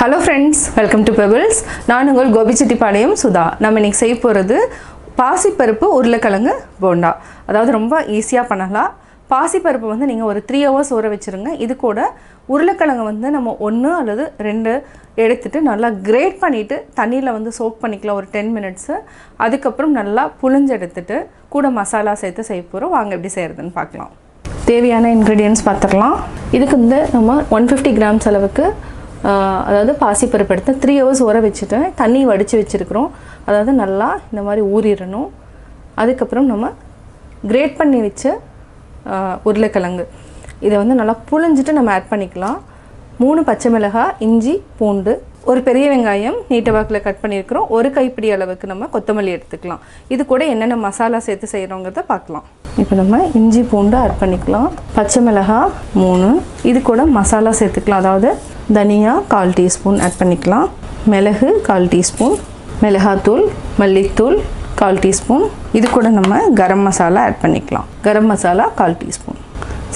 Hello friends, welcome to Pebbles. நான் உங்கள் கோபி சுதா. நம்ம இன்னைக்கு செய்ய போறது பாசி பருப்பு உருளைக்கிழங்கு போண்டா. அதாவது ரொம்ப ஈஸியா பண்ணலாம். பாசி பருப்பு வந்து நீங்க ஒரு 3 hours ஊற வெச்சிருங்க. இது கூட உருளைக்கிழங்கு வந்து நம்ம 1 அல்லது 2 எடுத்துட்டு நல்லா கிரேட் பண்ணிட்டு தண்ணில வந்து சோக் பண்ணிக்கலாம் ஒரு 10 minutes. அதுக்கு அப்புறம் நல்லா புளிஞ்சு எடுத்துட்டு கூட மசாலா சேர்த்து செய்ய போறோம். வாங்க எப்படி செய்யறதுன்னு பார்க்கலாம். தேவையான ingredients பார்த்துக்கலாம். இதுக்கு வந்து நம்ம 150 grams அளவுக்கு அதாவது பாசி பருப்பு எடுத்து 3 hours ஊற வெச்சிட்டு தண்ணி வடிச்சு வெச்சிருக்கோம். அதாவது நல்லா இந்த மாதிரி ஊறிரணும். அதுக்கு அப்புறம் நம்ம கிரேட் பண்ணி வெச்ச உருளைக்கிழங்கு இத வந்து நல்லா புளிஞ்சிட்டு நம்ம ஆட் பண்ணிக்கலாம். 3 பச்சை மிளகாய், இஞ்சி, பூண்டு, ஒரு பெரிய வெங்காயம் நீட்ட வாக்குல கட் பண்ணியிருக்கோம். ஒரு கைப்பிடி அளவுக்கு நம்ம கொத்தமல்லி எடுத்துக்கலாம். இது கூட என்னென்ன மசாலா சேர்த்து செய்றோம்ங்கறத பார்க்கலாம். இப்போ நம்ம இஞ்சி பூண்டு ஆட் பண்ணிக்கலாம். பச்சை மிளகாய் 3. இது கூட மசாலா சேர்த்துக்கலாம். அதாவது தனியா 1/4 டீஸ்பூன் ஆட் பண்ணிக்கலாம். மிளகு 1/4 டீஸ்பூன், மிளகாய்த்தூள், மல்லித்தூள் 1/4 டீஸ்பூன். இது கூட நம்ம கரம் மசாலா ஆட் பண்ணிக்கலாம். கரம் மசாலா 1/4 டீஸ்பூன்.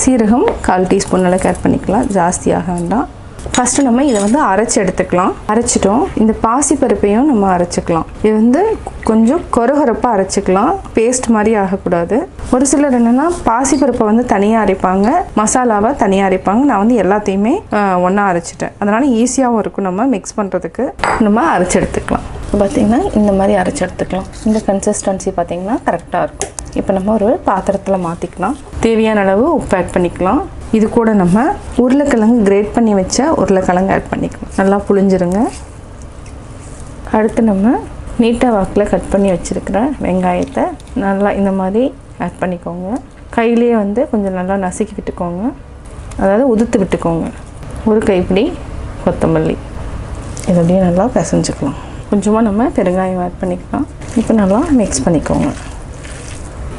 சீரகம் 1/4 டீஸ்பூன் அளவுக்கு ஆட் பண்ணிக்கலாம். ஜாஸ்தியாக வேண்டாம். ஃபர்ஸ்ட் நம்ம இத வந்து அரைச்சு எடுத்துக்கலாம். அரைச்சிட்டோம். இந்த பாசி பருப்பையும் நம்ம அரைச்சுக்கலாம். இது வந்து கொஞ்சம் கொரகொரப்பா அரைச்சுக்கலாம். பேஸ்ட் மாதிரி ஆக கூடாது. ஒரு சிலர் என்னன்னா பாசி பருப்பை வந்து தனியா அரைப்பாங்க, மசாலாவை தனியா அரைப்பாங்க. நான் வந்து எல்லாத்தையுமே ஒண்ணா அரைச்சிட்டேன். அதனால ஈஸியாவும் இருக்கும் நம்ம மிக்ஸ் பண்றதுக்கு. நம்ம அரைச்சு எடுத்துக்கலாம். பாத்தீங்கன்னா இந்த மாதிரி அரைச்சு எடுத்துக்கலாம். இந்த கன்சிஸ்டன்சி பாத்தீங்கன்னா கரெக்ட்டா இருக்கும். இப்போ நம்ம ஒரு பாத்திரத்துல மாத்திக்கலாம். தேவையான அளவு உப்பு ஆட் பண்ணிக்கலாம். இது கூட நம்ம உருளைக்கிழங்கு கிரேட் பண்ணி வச்ச உருளைக்கிழங்கு ஆட் பண்ணிக்கலாம். நல்லா புளிஞ்சிருங்க. அடுத்து நம்ம நீட்டா வாக்குல கட் பண்ணி வச்சிருக்கிற வெங்காயத்தை நல்லா இந்த மாதிரி ஆட் பண்ணிக்கோங்க. கையிலேயே வந்து கொஞ்சம் நல்லா நசுக்கி விட்டுக்கோங்க. அதாவது உதுத்து விட்டுக்கோங்க. ஒரு கைப்பிடி கொத்தமல்லி இதை அப்படியே நல்லா பிசைஞ்சுக்கலாம். கொஞ்சமாக நம்ம பெருங்காயம் ஆட் பண்ணிக்கலாம். இப்போ நல்லா மிக்ஸ் பண்ணிக்கோங்க.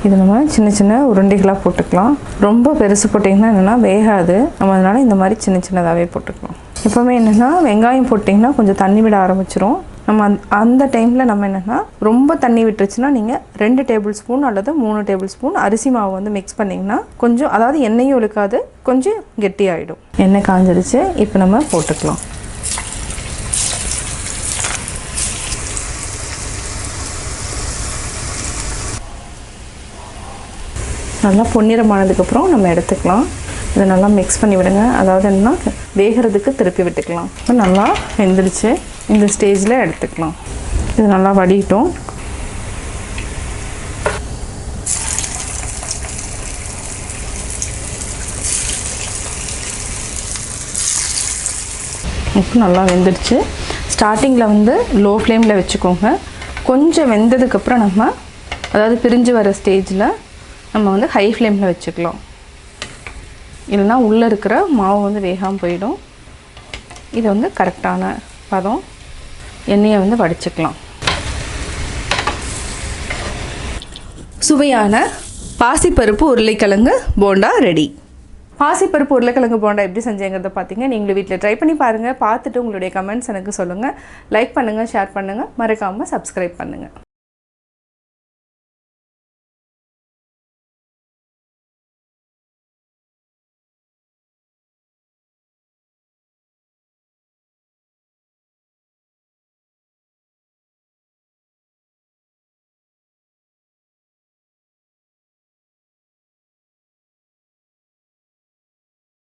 இது நம்ம சின்ன சின்ன உருண்டைகளாக போட்டுக்கலாம். ரொம்ப பெருசு போட்டிங்கன்னா என்னென்னா வேகாது. நம்ம அதனால் இந்த மாதிரி சின்ன சின்னதாகவே போட்டுக்கலாம். எப்போவுமே என்னென்னா வெங்காயம் போட்டிங்கன்னா கொஞ்சம் தண்ணி விட ஆரம்பிச்சிரும். நம்ம அந்த டைமில் நம்ம என்னென்னா ரொம்ப தண்ணி விட்டுருச்சுன்னா நீங்கள் 2 டேபிள் ஸ்பூன் அல்லது 3 டேபிள் ஸ்பூன் அரிசி மாவு வந்து மிக்ஸ் பண்ணிங்கன்னா கொஞ்சம் அதாவது எண்ணெயும் இழுக்காது, கொஞ்சம் கெட்டியாகிடும். எண்ணெய் காஞ்சிருச்சு. இப்போ நம்ம போட்டுக்கலாம். நல்லா பொன்னிறமானதுக்கப்புறம் நம்ம எடுத்துக்கலாம். இதை நல்லா மிக்ஸ் பண்ணி விடுங்க. அதாவது என்னன்னா வேகிறதுக்கு திருப்பி விட்டுக்கலாம். இப்போ நல்லா வெந்துடுச்சு. இந்த ஸ்டேஜில் எடுத்துக்கலாம். இது நல்லா வடிட்டோம். இப்போ நல்லா வெந்துடுச்சு. ஸ்டார்டிங்கில் வந்து லோ ஃப்ளேமில் வச்சுக்கோங்க. கொஞ்சம் வெந்ததுக்கப்புறம் நம்ம அதாவது பிரிஞ்சு வர ஸ்டேஜில் நம்ம வந்து ஹை ஃப்ளேமில் வச்சுக்கலாம். இல்லைனா உள்ளே இருக்கிற மாவு வந்து வேகாமல் போயிடும். இது வந்து கரெக்டான பதம். எண்ணெயை வந்து வடிச்சுக்கலாம். சுவையான பாசிப்பருப்பு உருளைக்கிழங்கு போண்டா ரெடி. பாசிப்பருப்பு உருளைக்கிழங்கு போண்டா எப்படி செஞ்சேங்கிறத பார்த்தீங்க. நீங்களும் வீட்டில் ட்ரை பண்ணி பாருங்கள். பார்த்துட்டு உங்களுடைய கமெண்ட்ஸ் எனக்கு சொல்லுங்கள். லைக் பண்ணுங்கள், ஷேர் பண்ணுங்கள், மறக்காமல் சப்ஸ்கிரைப் பண்ணுங்கள்.